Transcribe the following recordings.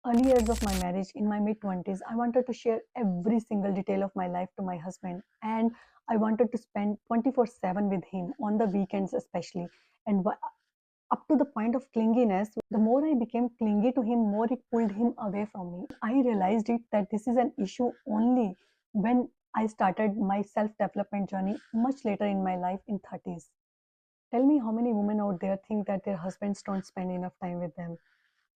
Early years of my marriage, in my mid 20s, I wanted to share every single detail of my life to my husband, and I wanted to spend 24/7 with him on the weekends, especially. And up to the point of clinginess, the more I became clingy to him, more it pulled him away from me. I realized it that this is an issue only when I started my self development journey much later in my life in 30s. Tell me how many women out there think that their husbands don't spend enough time with them.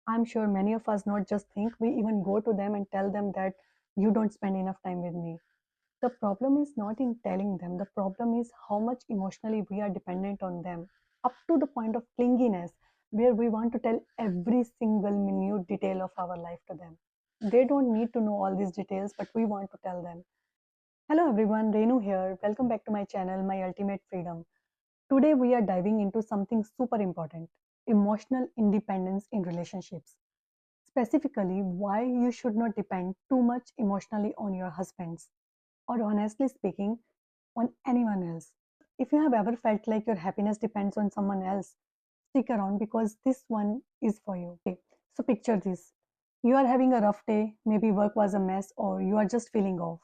I'm sure many of us not just think, we even go to them and tell them that you don't spend enough time with me. The problem is not in telling them, the problem is how much emotionally we are dependent on them, up to the point of clinginess, where we want to tell every single minute detail of our life to them. They don't need to know all these details, but we want to tell them. Hello everyone, Renu here. Welcome back to my channel, My Ultimate Freedom. Today we are diving into something super important: emotional independence in relationships. Specifically, why you should not depend too much emotionally on your husbands, or honestly speaking, on anyone else. If you have ever felt like your happiness depends on someone else, stick around because this one is for you. Okay, so picture this. You are having a rough day, maybe work was a mess, or you are just feeling off.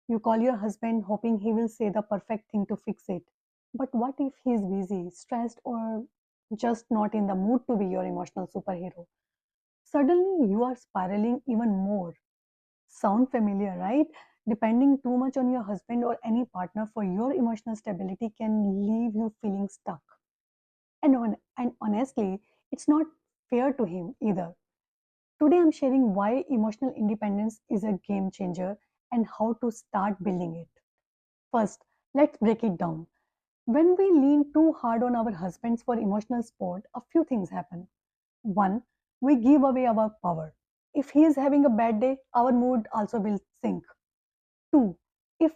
You call your husband hoping he will say the perfect thing to fix it. But what if he is busy, stressed, or just not in the mood to be your emotional superhero? Suddenly, you are spiraling even more. Sound familiar, right? Depending too much on your husband or any partner for your emotional stability can leave you feeling stuck. And honestly, it's not fair to him either. Today, I'm sharing why emotional independence is a game changer and how to start building it. First, let's break it down. When we lean too hard on our husbands for emotional support, a few things happen. One, we give away our power. If he is having a bad day, our mood also will sink. Two, if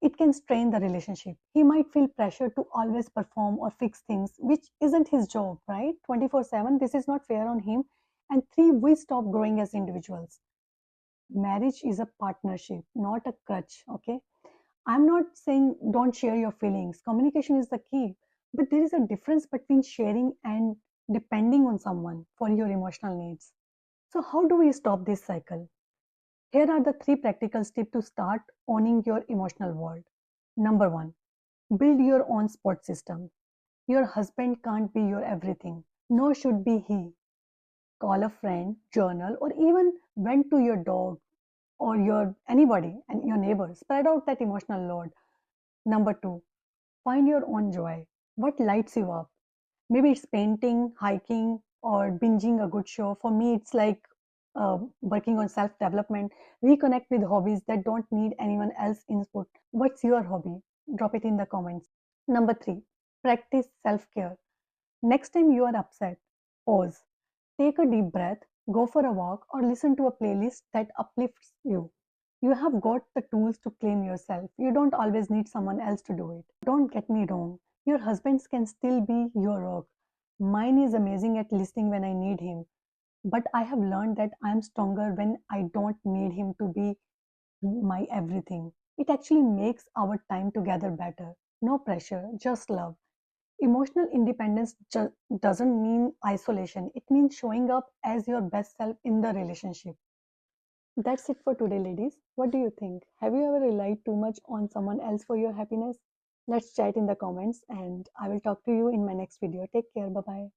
it can strain the relationship. He might feel pressure to always perform or fix things, which isn't his job, right? 24/7, this is not fair on him. And three, we stop growing as individuals. Marriage is a partnership, not a crutch, okay? I'm not saying don't share your feelings. Communication is the key. But there is a difference between sharing and depending on someone for your emotional needs. So, how do we stop this cycle? Here are the three practical steps to start owning your emotional world. Number one, build your own support system. Your husband can't be your everything, nor should be he. Call a friend, journal, or even vent to your dog or your anybody and your neighbor. Spread out that emotional load. Number two, find your own joy. What lights you up? Maybe it's painting, hiking, or binging a good show. For me, it's like working on self development. Reconnect with hobbies that don't need anyone else's input. What's your hobby? Drop it in the comments. Number three, practice self care. Next time you are upset, pause. Take a deep breath, go for a walk, or listen to a playlist that uplifts you. You have got the tools to claim yourself. You don't always need someone else to do it. Don't get me wrong, your husbands can still be your rock. Mine is amazing at listening when I need him, but I have learned that I'm stronger when I don't need him to be my everything. It actually makes our time together better. No pressure, just love. Emotional independence doesn't mean isolation, it means showing up as your best self in the relationship. That's it for today, ladies. What do you think? Have you ever relied too much on someone else for your happiness? Let's chat in the comments, and I will talk to you in my next video. Take care. Bye bye.